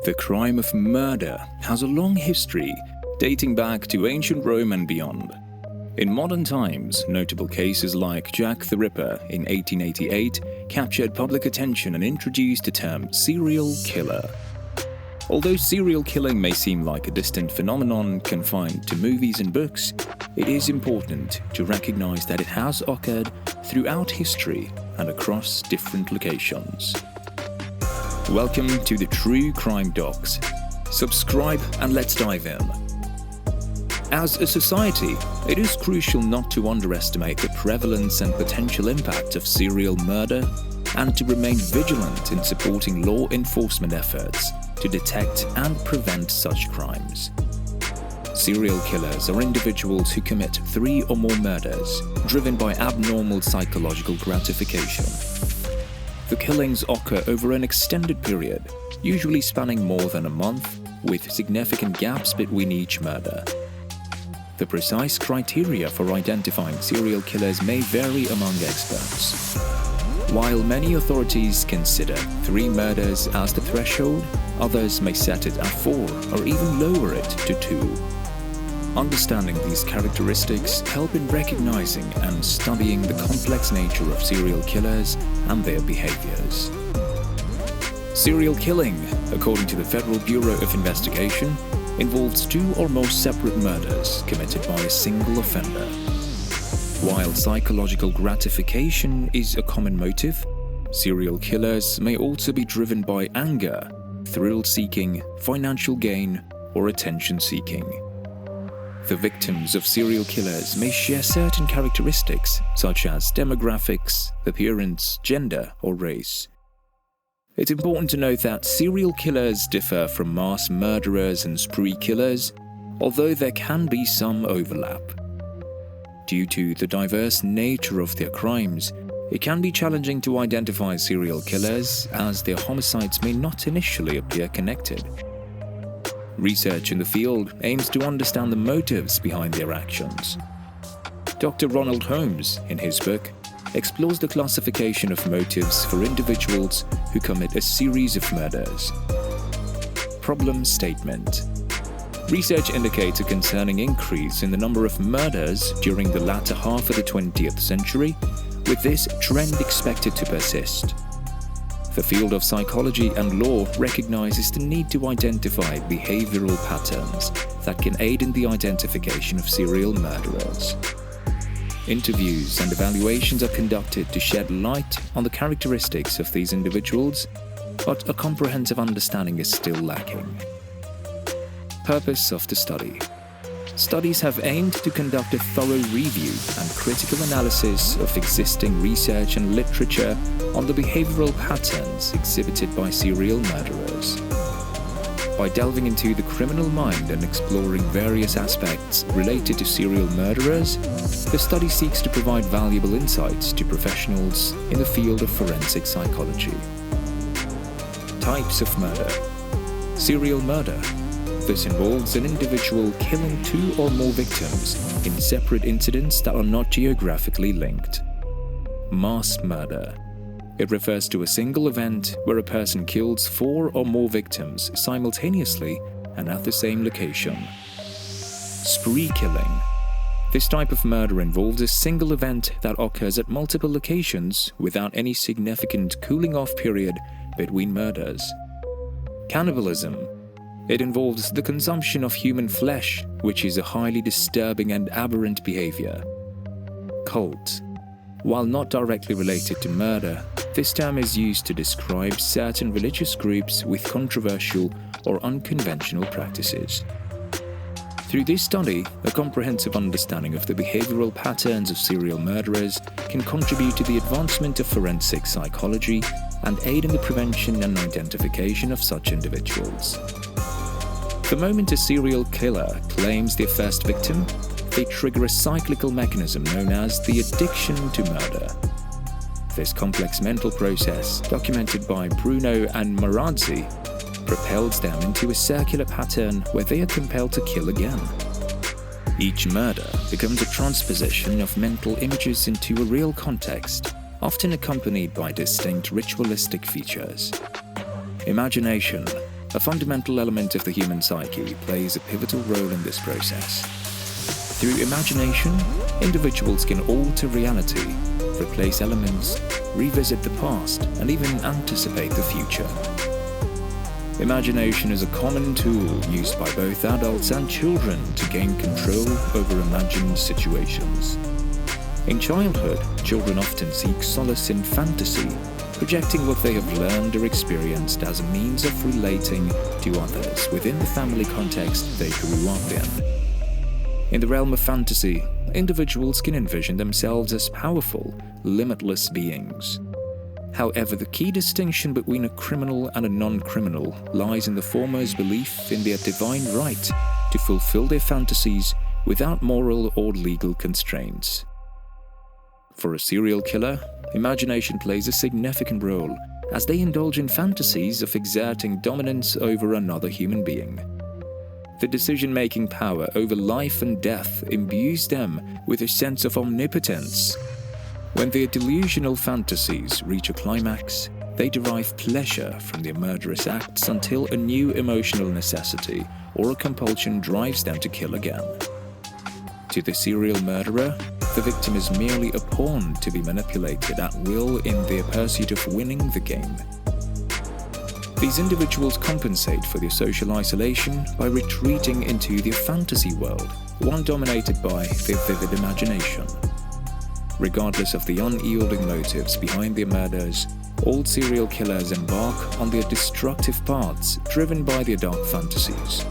The crime of murder has a long history, dating back to ancient Rome and beyond. In modern times, notable cases like Jack the Ripper in 1888 captured public attention and introduced the term serial killer. Although serial killing may seem like a distant phenomenon confined to movies and books, it is important to recognize that it has occurred throughout history and across different locations. Welcome to the True Crime Docs. Subscribe and let's dive in. As a society, it is crucial not to underestimate the prevalence and potential impact of serial murder and to remain vigilant in supporting law enforcement efforts to detect and prevent such crimes. Serial killers are individuals who commit 3 or more murders, driven by abnormal psychological gratification. The killings occur over an extended period, usually spanning more than a month, with significant gaps between each murder. The precise criteria for identifying serial killers may vary among experts. While many authorities consider 3 murders as the threshold, others may set it at 4 or even lower it to 2. Understanding these characteristics help in recognizing and studying the complex nature of serial killers and their behaviors. Serial killing, according to the Federal Bureau of Investigation, involves 2 or more separate murders committed by a single offender. While psychological gratification is a common motive, serial killers may also be driven by anger, thrill-seeking, financial gain, or attention-seeking. The victims of serial killers may share certain characteristics such as demographics, appearance, gender, or race. It's important to note that serial killers differ from mass murderers and spree killers, although there can be some overlap. Due to the diverse nature of their crimes, it can be challenging to identify serial killers as their homicides may not initially appear connected. Research in the field aims to understand the motives behind their actions. Dr. Ronald Holmes, in his book, explores the classification of motives for individuals who commit a series of murders. Problem statement. Research indicates a concerning increase in the number of murders during the latter half of the 20th century, with this trend expected to persist. The field of psychology and law recognizes the need to identify behavioral patterns that can aid in the identification of serial murderers. Interviews and evaluations are conducted to shed light on the characteristics of these individuals, but a comprehensive understanding is still lacking. Purpose of the study. Studies have aimed to conduct a thorough review and critical analysis of existing research and literature on the behavioral patterns exhibited by serial murderers. By delving into the criminal mind and exploring various aspects related to serial murderers, the study seeks to provide valuable insights to professionals in the field of forensic psychology. Types of murder. Serial murder. This involves an individual killing 2 or more victims in separate incidents that are not geographically linked. Mass murder. It refers to a single event where a person kills 4 or more victims simultaneously and at the same location. Spree killing. This type of murder involves a single event that occurs at multiple locations without any significant cooling-off period between murders. Cannibalism. It involves the consumption of human flesh, which is a highly disturbing and aberrant behavior. Cult. While not directly related to murder, this term is used to describe certain religious groups with controversial or unconventional practices. Through this study, a comprehensive understanding of the behavioral patterns of serial murderers can contribute to the advancement of forensic psychology and aid in the prevention and identification of such individuals. The moment a serial killer claims their first victim, they trigger a cyclical mechanism known as the addiction to murder. This complex mental process, documented by Bruno and Marazzi, propels them into a circular pattern where they are compelled to kill again. Each murder becomes a transposition of mental images into a real context, often accompanied by distinct ritualistic features. Imagination, A fundamental element of the human psyche plays a pivotal role in this process. Through imagination, individuals can alter reality, replace elements, revisit the past, and even anticipate the future. Imagination is a common tool used by both adults and children to gain control over imagined situations. In childhood, children often seek solace in fantasy, projecting what they have learned or experienced as a means of relating to others within the family context they grew up in. In the realm of fantasy, individuals can envision themselves as powerful, limitless beings. However, the key distinction between a criminal and a non-criminal lies in the former's belief in their divine right to fulfill their fantasies without moral or legal constraints. For a serial killer, imagination plays a significant role as they indulge in fantasies of exerting dominance over another human being. The decision-making power over life and death imbues them with a sense of omnipotence. When their delusional fantasies reach a climax, they derive pleasure from their murderous acts until a new emotional necessity or a compulsion drives them to kill again. To the serial murderer, the victim is merely a pawn to be manipulated at will in their pursuit of winning the game. These individuals compensate for their social isolation by retreating into their fantasy world, one dominated by their vivid imagination. Regardless of the unyielding motives behind their murders, all serial killers embark on their destructive paths driven by their dark fantasies.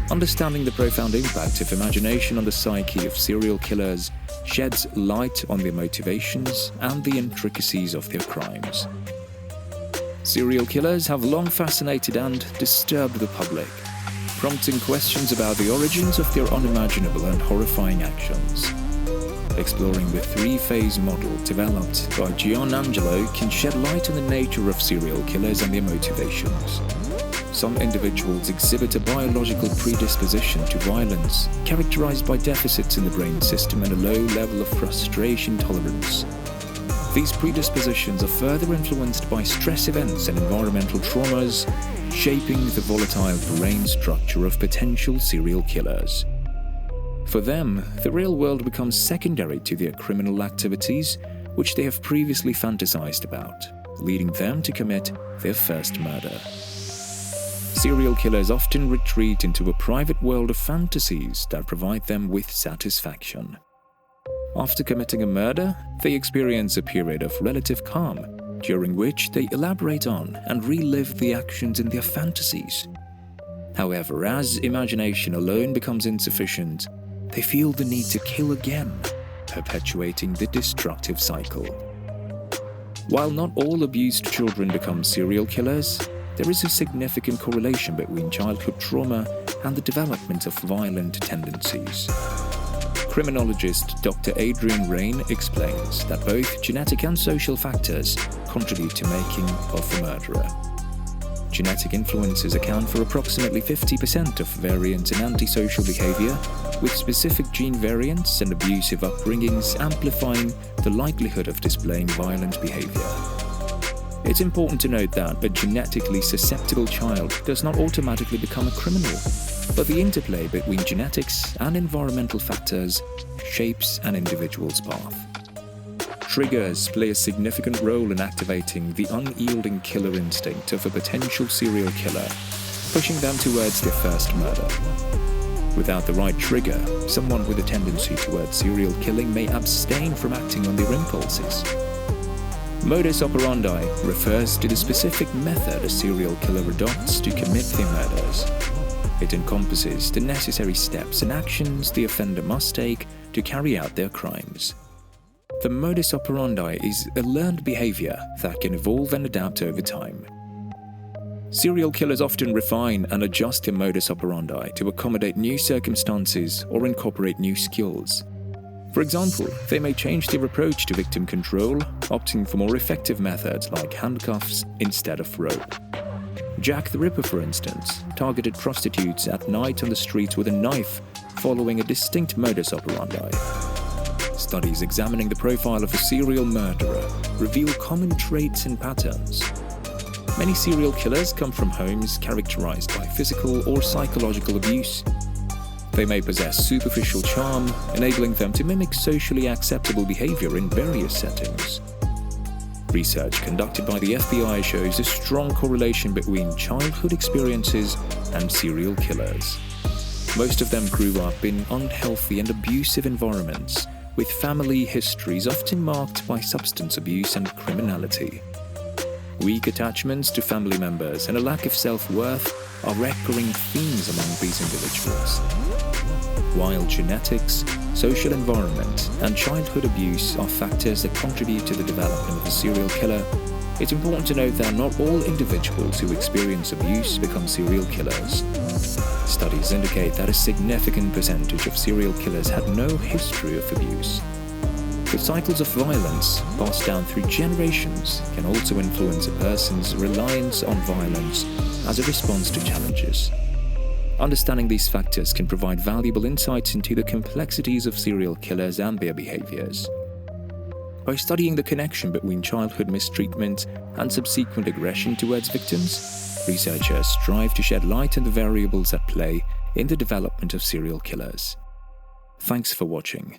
Understanding the profound impact of imagination on the psyche of serial killers sheds light on their motivations and the intricacies of their crimes. Serial killers have long fascinated and disturbed the public, prompting questions about the origins of their unimaginable and horrifying actions. Exploring the three-phase model developed by Gianangelo can shed light on the nature of serial killers and their motivations. Some individuals exhibit a biological predisposition to violence, characterized by deficits in the brain system and a low level of frustration tolerance. These predispositions are further influenced by stress events and environmental traumas, shaping the volatile brain structure of potential serial killers. For them, the real world becomes secondary to their criminal activities, which they have previously fantasized about, leading them to commit their first murder. Serial killers often retreat into a private world of fantasies that provide them with satisfaction. After committing a murder, they experience a period of relative calm, during which they elaborate on and relive the actions in their fantasies. However, as imagination alone becomes insufficient, they feel the need to kill again, perpetuating the destructive cycle. While not all abused children become serial killers, there is a significant correlation between childhood trauma and the development of violent tendencies. Criminologist Dr. Adrian Rain explains that both genetic and social factors contribute to making of a murderer. Genetic influences account for approximately 50% of variance in antisocial behavior, with specific gene variants and abusive upbringings amplifying the likelihood of displaying violent behavior. It's important to note that a genetically susceptible child does not automatically become a criminal, but the interplay between genetics and environmental factors shapes an individual's path. Triggers play a significant role in activating the unyielding killer instinct of a potential serial killer, pushing them towards their first murder. Without the right trigger, someone with a tendency towards serial killing may abstain from acting on their impulses. Modus operandi refers to the specific method a serial killer adopts to commit their murders. It encompasses the necessary steps and actions the offender must take to carry out their crimes. The modus operandi is a learned behavior that can evolve and adapt over time. Serial killers often refine and adjust their modus operandi to accommodate new circumstances or incorporate new skills. For example, they may change their approach to victim control, opting for more effective methods like handcuffs instead of rope. Jack the Ripper, for instance, targeted prostitutes at night on the streets with a knife, following a distinct modus operandi. Studies examining the profile of a serial murderer reveal common traits and patterns. Many serial killers come from homes characterized by physical or psychological abuse. They may possess superficial charm, enabling them to mimic socially acceptable behavior in various settings. Research conducted by the FBI shows a strong correlation between childhood experiences and serial killers. Most of them grew up in unhealthy and abusive environments, with family histories often marked by substance abuse and criminality. Weak attachments to family members and a lack of self-worth are recurring themes among these individuals. While genetics, social environment, and childhood abuse are factors that contribute to the development of a serial killer, it's important to note that not all individuals who experience abuse become serial killers. Studies indicate that a significant percentage of serial killers had no history of abuse. The cycles of violence passed down through generations can also influence a person's reliance on violence as a response to challenges. Understanding these factors can provide valuable insights into the complexities of serial killers and their behaviors. By studying the connection between childhood mistreatment and subsequent aggression towards victims, researchers strive to shed light on the variables at play in the development of serial killers. Thanks for watching.